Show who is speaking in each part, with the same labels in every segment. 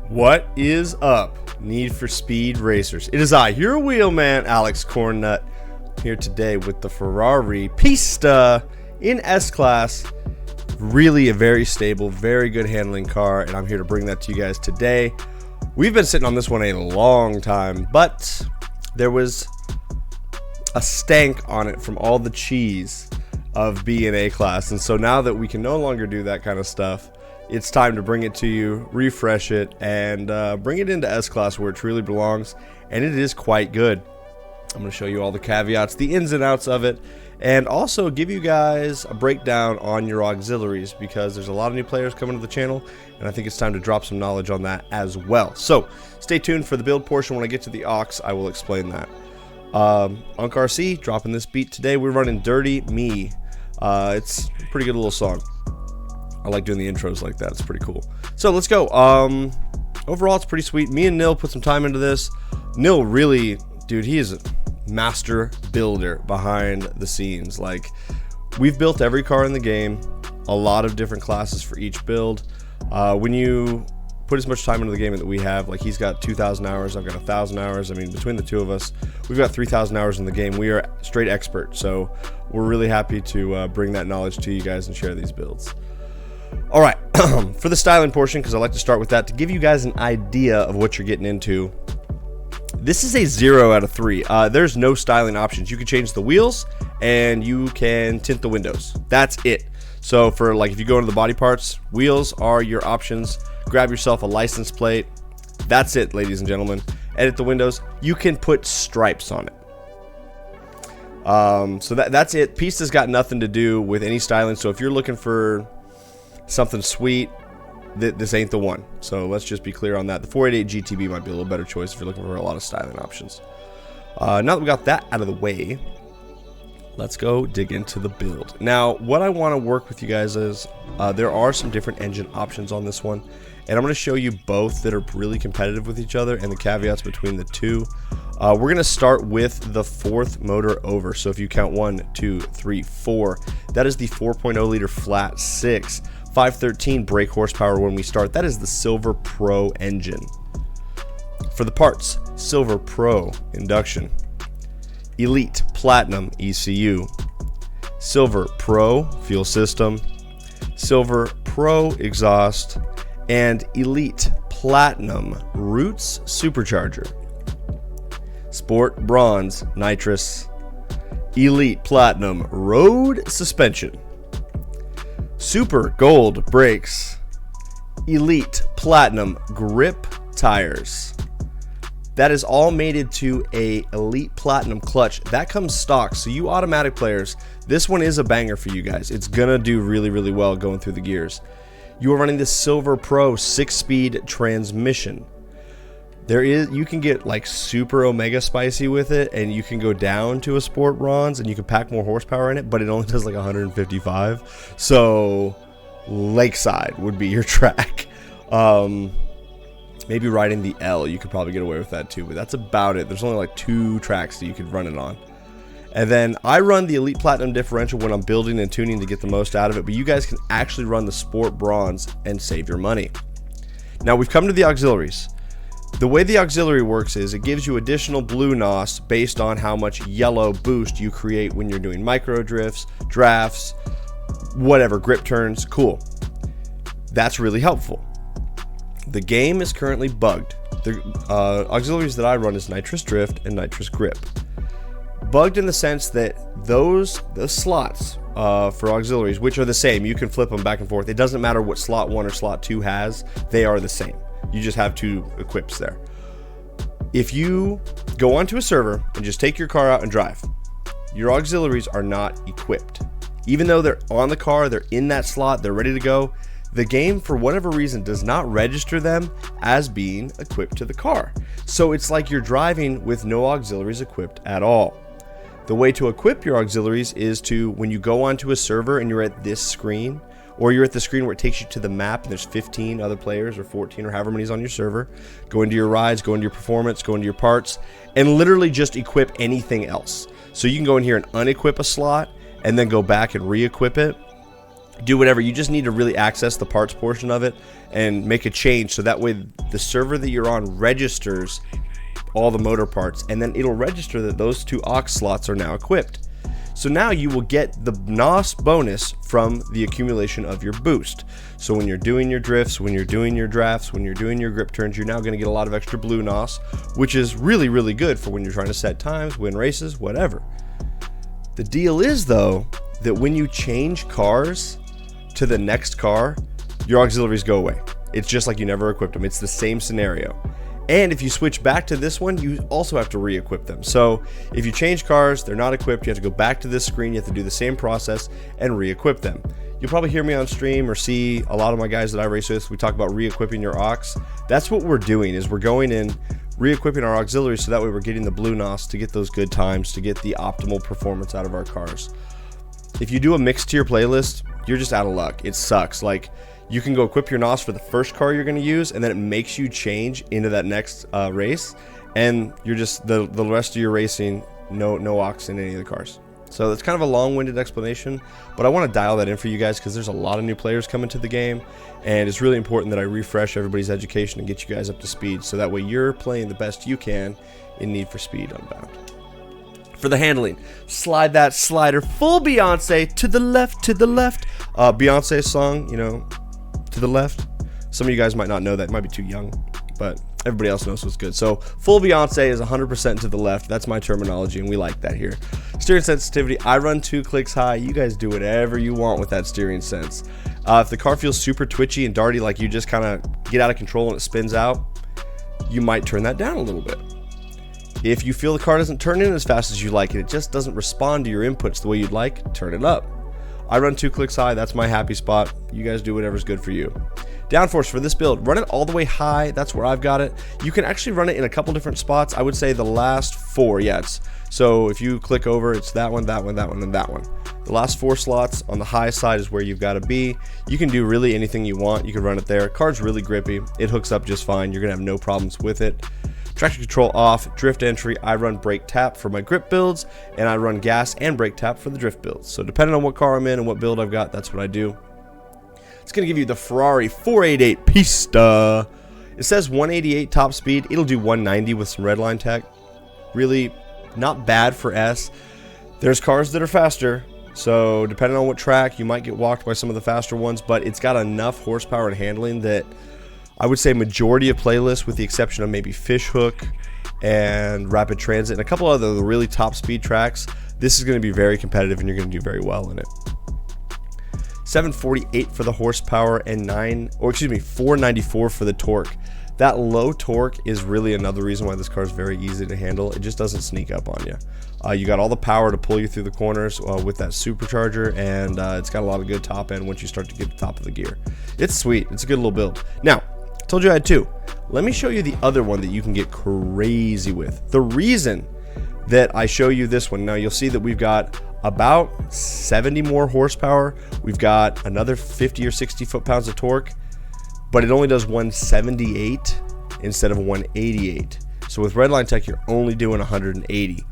Speaker 1: What is up, Need for Speed racers? It is I, your wheelman, Alex Cornnut, here today with the Ferrari Pista in S-Class. Really a very stable, very good handling car, and I'm here to bring that to you guys today. We've been sitting on this one a long time, but there was a stank on it from all the cheese of being A-Class, and so now that we can no longer do that kind of stuff, it's time to bring it to you, refresh it, and bring it into S-Class where it truly belongs, and it is quite good. I'm going to show you all the caveats, the ins and outs of it, and also give you guys a breakdown on your auxiliaries, because there's a lot of new players coming to the channel, and I think it's time to drop some knowledge on that as well. So stay tuned for the build portion. When I get to the aux, I will explain that. Unc RC dropping this beat today. We're running Dirty Me. It's a pretty good little song. I like doing the intros like that. It's pretty cool. So let's go. Overall, it's pretty sweet. Me and Nil put some time into this. Nil really, dude, he is a master builder behind the scenes. Like, we've built every car in the game, a lot of different classes for each build. When you put as much time into the game that we have, like, he's got 2,000 hours, I've got 1,000 hours. I mean, between the two of us, we've got 3,000 hours in the game. We are straight experts. So we're really happy to bring that knowledge to you guys and share these builds. All right, for the styling portion, because I like to start with that, to give you guys an idea of what you're getting into. This is a 0 out of 3. There's no styling options. You can change the wheels and you can tint the windows. That's it. So for, like, if you go into the body parts, wheels are your options. Grab yourself a license plate. That's it, ladies and gentlemen. Edit the windows. You can put stripes on it. So that's it. Pista's got nothing to do with any styling. So if you're looking for something sweet, this ain't the one. So let's just be clear on that. The 488 GTB might be a little better choice if you're looking for a lot of styling options. Now that we got that out of the way, let's go dig into the build. Now, what I want to work with you guys is there are some different engine options on this one, and I'm going to show you both that are really competitive with each other and the caveats between the two. We're going to start with the fourth motor over. So if you count 1, 2, 3, 4, that is the 4.0 liter flat 6. 513 brake horsepower when we start. That is the Silver Pro engine. For the parts, Silver Pro induction, Elite Platinum ECU, Silver Pro fuel system, Silver Pro exhaust, and Elite Platinum Roots supercharger, Sport Bronze nitrous, Elite Platinum road suspension, Super Gold brakes, Elite Platinum grip tires. That is all mated to a Elite Platinum clutch. That comes stock, so you automatic players, this one is a banger for you guys. It's gonna do really, really well going through the gears. You are running the Silver Pro 6-speed transmission. You can get like super omega spicy with it, and you can go down to a Sport Bronze and you can pack more horsepower in it, but it only does like 155. So Lakeside would be your track. Maybe riding the L, you could probably get away with that too, but that's about it. There's only like 2 tracks that you could run it on. And then I run the Elite Platinum differential when I'm building and tuning to get the most out of it, but you guys can actually run the Sport Bronze and save your money. Now we've come to the auxiliaries. The way the auxiliary works is it gives you additional blue NOS based on how much yellow boost you create when you're doing micro drifts, drafts, whatever, grip turns. Cool. That's really helpful. The game is currently bugged. The auxiliaries that I run is nitrous drift and nitrous grip. Bugged in the sense that the slots for auxiliaries, which are the same, you can flip them back and forth. It doesn't matter what slot 1 or slot 2 has, they are the same. You just have 2 equips there. If you go onto a server and just take your car out and drive, your auxiliaries are not equipped. Even though they're on the car, they're in that slot, they're ready to go, the game, for whatever reason, does not register them as being equipped to the car. So it's like you're driving with no auxiliaries equipped at all. The way to equip your auxiliaries is to, when you go onto a server and you're at this screen, or you're at the screen where it takes you to the map and there's 15 other players or 14 or however many is on your server, go into your rides, go into your performance, go into your parts, and literally just equip anything else. So you can go in here and unequip a slot and then go back and re-equip it. do whatever. You just need to really access the parts portion of it and make a change, so that way the server that you're on registers all the motor parts, and then it'll register that those 2 aux slots are now equipped. So now you will get the NOS bonus from the accumulation of your boost. So when you're doing your drifts, when you're doing your drafts, when you're doing your grip turns, you're now going to get a lot of extra blue NOS, which is really, really good for when you're trying to set times, win races, whatever. The deal is, though, that when you change cars to the next car, your auxiliaries go away. It's just like you never equipped them. It's the same scenario. And if you switch back to this one, you also have to re-equip them. So if you change cars, they're not equipped, you have to go back to this screen, you have to do the same process and re-equip them. You'll probably hear me on stream or see a lot of my guys that I race with, we talk about re-equipping your aux. That's what we're doing, is we're going in, re-equipping our auxiliaries, so that way we're getting the blue NOS to get those good times, to get the optimal performance out of our cars. If you do a mix to your playlist, you're just out of luck. It sucks. Like, you can go equip your NOS for the first car you're going to use, and then it makes you change into that next race, and you're just the rest of your racing no aux in any of the cars. So that's kind of a long-winded explanation, but I want to dial that in for you guys because there's a lot of new players coming to the game, and it's really important that I refresh everybody's education and get you guys up to speed, so that way you're playing the best you can in Need for Speed Unbound. For the handling, slide that slider full Beyonce to the left, Beyonce song, you know, to the left. Some of you guys might not know that, might be too young, but everybody else knows what's good. So full Beyonce is 100% to the left. That's my terminology, and we like that here. Steering sensitivity, I run 2 clicks high. You guys do whatever you want with that steering sense. If the car feels super twitchy and darty, like you just kind of get out of control and it spins out, you might turn that down a little bit. If you feel the car doesn't turn in as fast as you like and it just doesn't respond to your inputs the way you'd like, turn it up. I run 2 clicks high. That's my happy spot. You guys do whatever's good for you. Downforce for this build, run it all the way high. That's where I've got it. You can actually run it in a couple different spots. I would say the last 4, so if you click over, it's that one, that one, that one, and that one. The last 4 slots on the high side is where you've got to be. You can do really anything you want. You can run it there. Car's really grippy. It hooks up just fine. You're going to have no problems with it. Traction control off, drift entry, I run brake tap for my grip builds, and I run gas and brake tap for the drift builds. So depending on what car I'm in and what build I've got, that's what I do. It's going to give you the Ferrari 488 Pista. It says 188 top speed. It'll do 190 with some redline tech. Really not bad for S. There's cars that are faster, so depending on what track, you might get walked by some of the faster ones, but it's got enough horsepower and handling that I would say majority of playlists, with the exception of maybe Fishhook and Rapid Transit and a couple other really top speed tracks, this is going to be very competitive and you're going to do very well in it. 748 for the horsepower and 494 for the torque. That low torque is really another reason why this car is very easy to handle. It just doesn't sneak up on you. You got all the power to pull you through the corners with that supercharger, and it's got a lot of good top end once you start to get to the top of the gear. It's sweet. It's a good little build. Now, I told you I had 2. Let me show you the other one that you can get crazy with. The reason that I show you this one, now you'll see that we've got about 70 more horsepower. We've got another 50 or 60 foot-pounds of torque, but it only does 178 instead of 188. So with redline tech, you're only doing 180.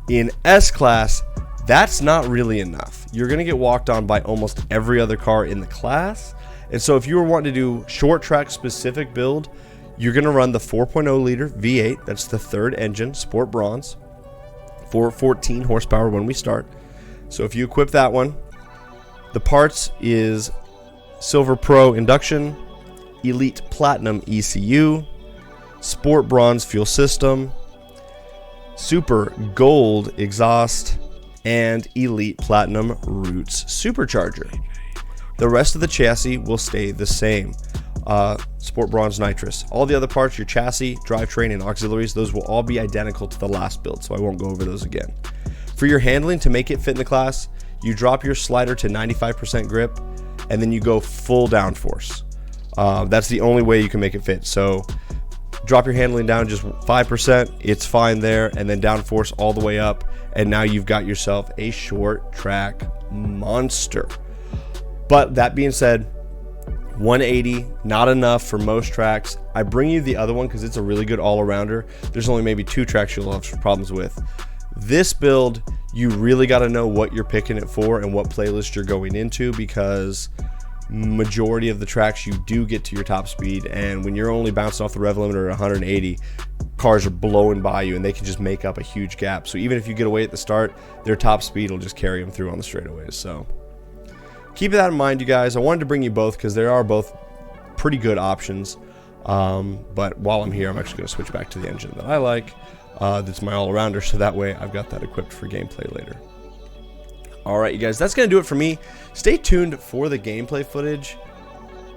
Speaker 1: In S-Class, that's not really enough. You're going to get walked on by almost every other car in the class. And so if you were wanting to do short track specific build, you're going to run the 4.0 liter V8. That's the 3rd engine, Sport Bronze, 414 horsepower when we start. So if you equip that one, the parts is Silver Pro induction, Elite Platinum ECU, Sport Bronze fuel system, Super Gold exhaust, and Elite Platinum Roots supercharger. The rest of the chassis will stay the same. Sport Bronze nitrous. All the other parts, your chassis, drivetrain, and auxiliaries, those will all be identical to the last build, so I won't go over those again. For your handling, to make it fit in the class, you drop your slider to 95% grip, and then you go full downforce. That's the only way you can make it fit. So drop your handling down just 5%, it's fine there, and then downforce all the way up, and now you've got yourself a short track monster. But that being said, 180, not enough for most tracks. I bring you the other one because it's a really good all-arounder. There's only maybe 2 tracks you'll have problems with. This build, you really got to know what you're picking it for and what playlist you're going into, because majority of the tracks you do get to your top speed, and when you're only bouncing off the rev limiter at 180, cars are blowing by you and they can just make up a huge gap. So even if you get away at the start, their top speed will just carry them through on the straightaways. So keep that in mind, you guys. I wanted to bring you both because they are both pretty good options. But while I'm here, I'm actually going to switch back to the engine that I like. That's my all-arounder, so that way I've got that equipped for gameplay later. Alright, you guys, that's going to do it for me. Stay tuned for the gameplay footage.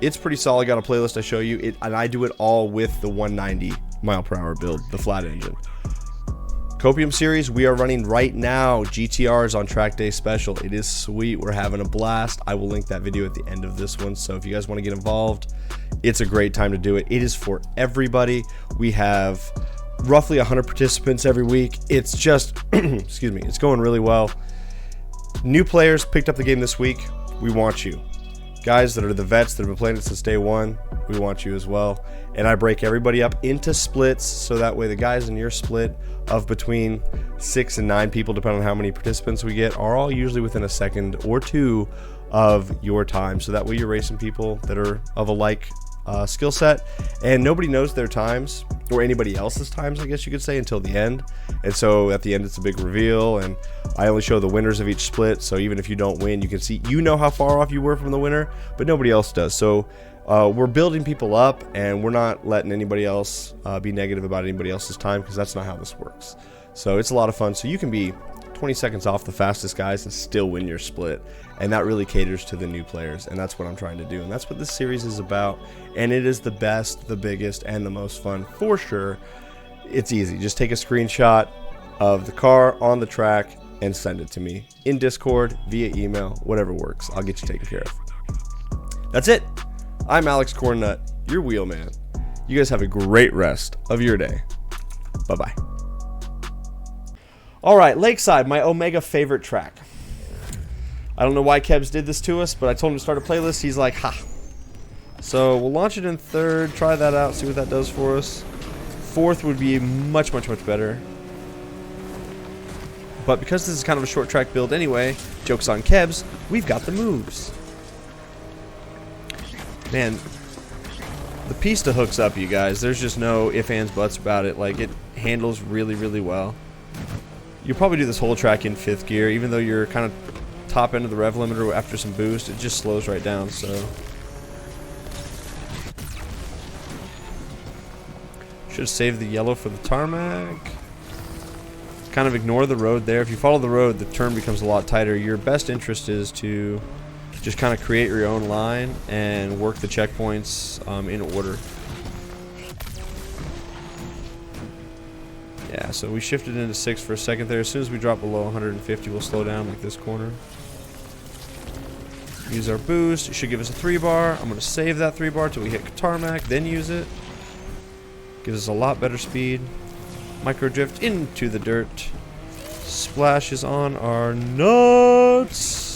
Speaker 1: It's pretty solid. Got a playlist I show you, and I do it all with the 190 mile/hour build, the flat engine. Copium series, we are running right now GTRs on track day special. It is sweet. We're having a blast. I will link that video at the end of this one, so if you guys want to get involved, it's a great time to do it. It is for everybody. We have roughly 100 participants every week. It's just excuse me, it's going really well. New players picked up the game this week. We want you. Guys that are the vets that have been playing it since day one, we want you as well. And I break everybody up into splits, so that way the guys in your split of between 6 and 9 people, depending on how many participants we get, are all usually within a second or two of your time. So that way you're racing people that are of a like skill set, and nobody knows their times, or anybody else's times, I guess you could say, until the end. And so at the end it's a big reveal, and I only show the winners of each split, so even if you don't win, you can see, you know how far off you were from the winner, but nobody else does. So we're building people up, and we're not letting anybody else be negative about anybody else's time, because that's not how this works. So it's a lot of fun. So you can be 20 seconds off the fastest guys and still win your split, and that really caters to the new players, and that's what I'm trying to do, and that's what this series is about. And it is the best, the biggest, and the most fun for sure. It's easy. Just take a screenshot of the car on the track and send it to me in Discord, via email, whatever works. I'll get you taken care of. That's it. I'm Alex Cornnut, your wheelman. You guys have a great rest of your day. Bye-bye. All right, Lakeside, my Omega favorite track. I don't know why Kebs did this to us, but I told him to start a playlist. He's like, ha. So we'll launch it in third, try that out, see what that does for us. Fourth would be much, much, much better. But because this is kind of a short track build anyway, joke's on Kebs, we've got the moves. Man, the Pista hooks up, you guys. There's just no ifs, ands, buts about it. Like, it handles really, really well. You'll probably do this whole track in 5th gear, even though you're kind of top end of the rev limiter after some boost. It just slows right down, so. Should have saved the yellow for the tarmac. Kind of ignore the road there. If you follow the road, the turn becomes a lot tighter. Your best interest is to just kind of create your own line and work the checkpoints in order. Yeah, so we shifted into 6 for a second there. As soon as we drop below 150, we'll slow down like this corner. Use our boost. It should give us a 3-bar. I'm going to save that 3-bar till we hit tarmac, then use it. Gives us a lot better speed. Micro drift into the dirt. Splashes on our nuts.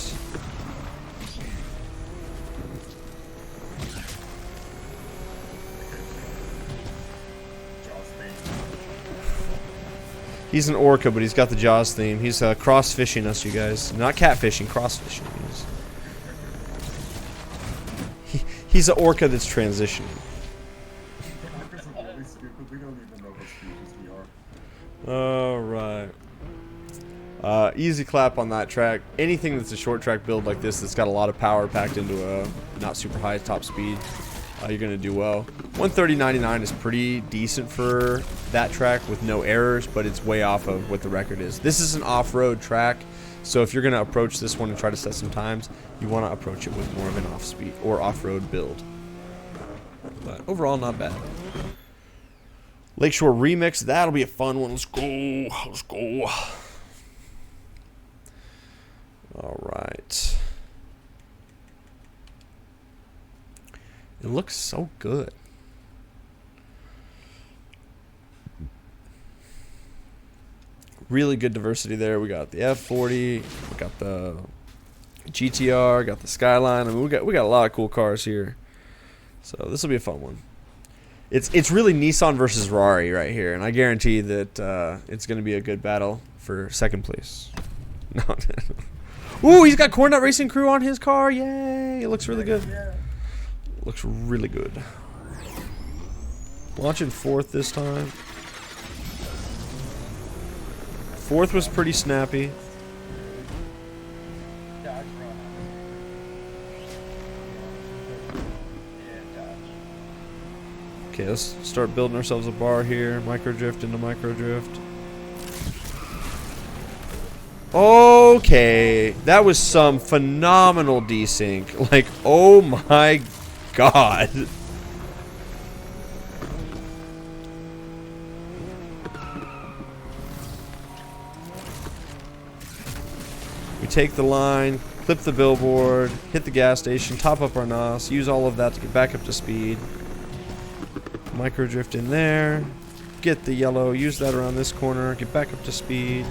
Speaker 1: He's an orca, but he's got the Jaws theme. He's cross fishing us, you guys. Not catfishing, cross fishing. He's an orca that's transitioning. Alright. Easy clap on that track. Anything that's a short track build like this that's got a lot of power packed into a not super high top speed, you're going to do well. 130.99 is pretty decent for that track with no errors, but it's way off of what the record is. This is an off-road track, so if you're going to approach this one and try to set some times, you want to approach it with more of an off-speed or off-road build. But overall, not bad. Lakeshore Remix, that'll be a fun one. Let's go. Let's go. All right. It looks so good. Really good diversity there. We got the F40, we got the GTR, got the Skyline. I mean, we got a lot of cool cars here. So this will be a fun one. It's really Nissan versus Ferrari right here, and I guarantee that it's going to be a good battle. for second place. No. Ooh, he's got Cornnut Racing Crew on his car. Yay! It looks really good. Looks really good. Launching fourth this time. Fourth was pretty snappy. Okay, let's start building ourselves a bar here. Micro drift into micro drift. Okay, that was some phenomenal desync. Like, oh my god. We take the line, clip the billboard, hit the gas station, top up our NOS, use all of that to get back up to speed. Micro drift in there, get the yellow, use that around this corner, get back up to speed.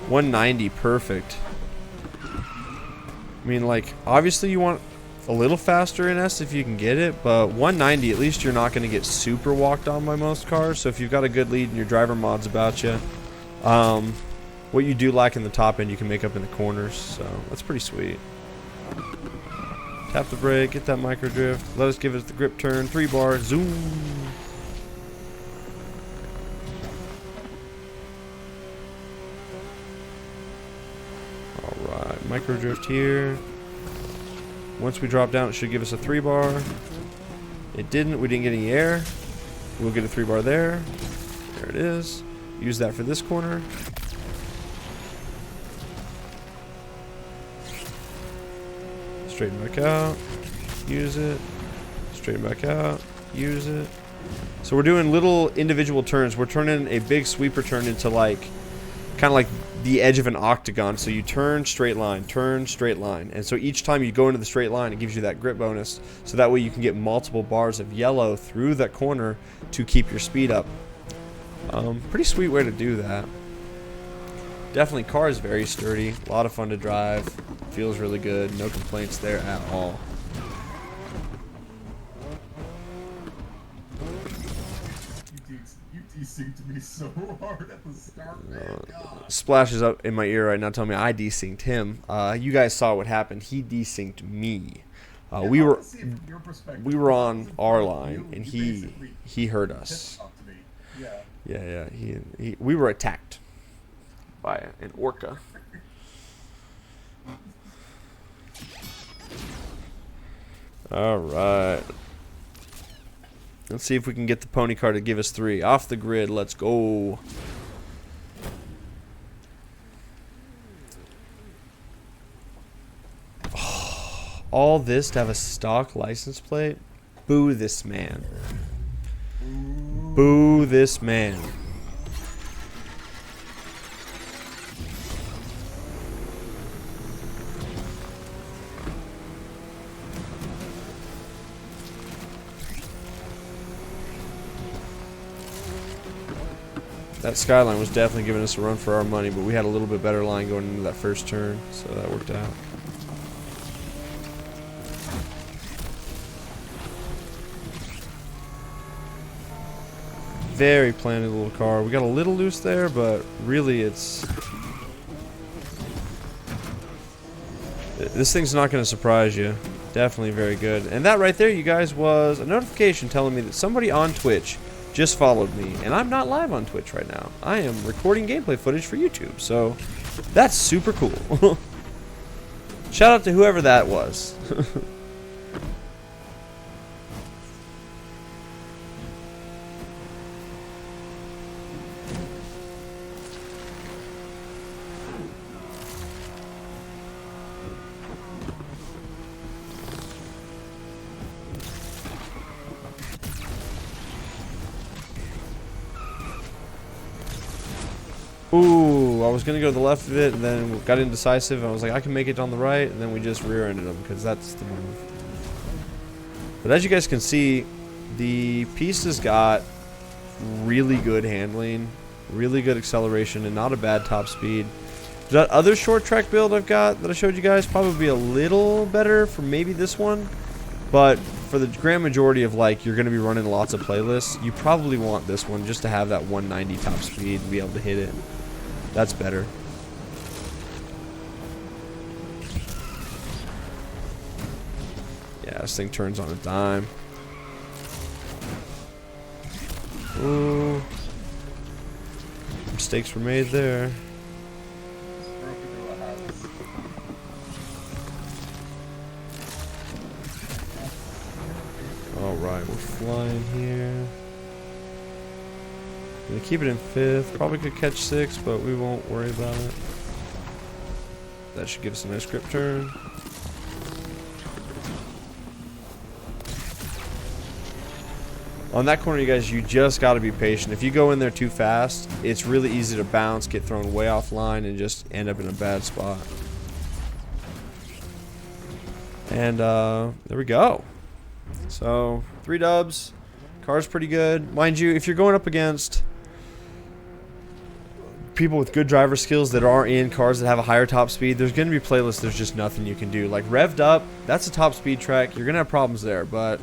Speaker 1: $190, perfect. I mean, like, obviously you want a little faster in S if you can get it, but 190, at least you're not going to get super walked on by most cars. So if you've got a good lead and your driver mod's about you, what you do lack in the top end, you can make up in the corners. So that's pretty sweet. Tap the brake, get that micro drift. Let us give it the grip turn, 3 bar, zoom. Alright, micro drift here. Once we drop down, it should give us a 3 bar. It didn't. We didn't get any air. We'll get a 3 bar there. There it is. Use that for this corner. Straighten back out. Use it. Straighten back out. Use it. So we're doing little individual turns. We're turning a big sweeper turn into like, kind of like the edge of an octagon. So you turn, straight line, turn, straight line. And so each time you go into the straight line, it gives you that grip bonus. So that way you can get multiple bars of yellow through that corner to keep your speed up. Pretty sweet way to do that. Definitely, car is very sturdy. A lot of fun to drive. Feels really good. No complaints there at all.
Speaker 2: Desynced me so hard at the start, man.
Speaker 1: Splashes up in my ear right now telling me I desynced him. You guys saw what happened. He desynced me. We were on our line and he heard us. Yeah. We were attacked by an orca. All right. Let's see if we can get the pony car to give us 3. Off the grid, let's go. Oh, all this to have a stock license plate? Boo this man. Boo this man. That Skyline was definitely giving us a run for our money, but we had a little bit better line going into that first turn, so that worked out. Very planted little car. We got a little loose there, but really it's... This thing's not going to surprise you. Definitely very good. And that right there, you guys, was a notification telling me that somebody on Twitch just followed me, and I'm not live on Twitch right now. I am recording gameplay footage for YouTube, so that's super cool. Shout out to whoever that was. Ooh, I was going to go to the left of it, and then got indecisive, and I was like, I can make it on the right, and then we just rear-ended them, because that's the move. But as you guys can see, the Pista's got really good handling, really good acceleration, and not a bad top speed. That other short track build I've got that I showed you guys probably a little better for maybe this one, but for the grand majority of like you're going to be running lots of playlists, you probably want this one just to have that 190 top speed and be able to hit it. That's better. Yeah, this thing turns on a dime. Ooh. Mistakes were made there. Alright, we're flying here. Gonna keep it in 5th. Probably could catch 6th, but we won't worry about it. That should give us a nice grip turn. On that corner, you guys, you just got to be patient. If you go in there too fast, it's really easy to bounce, get thrown way offline, and just end up in a bad spot. And there we go. So 3 dubs. Car's pretty good. Mind you, if you're going up against people with good driver skills that are in cars that have a higher top speed, there's going to be playlists there's just nothing you can do. Like revved up, that's a top speed track. You're going to have problems there, but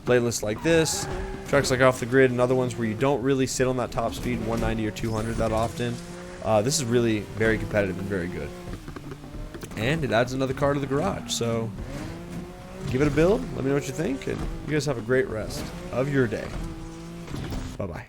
Speaker 1: playlists like this, tracks like Off the Grid, and other ones where you don't really sit on that top speed 190 or 200 that often, this is really very competitive and very good. And it adds another car to the garage, so give it a build, let me know what you think, and you guys have a great rest of your day. Bye-bye.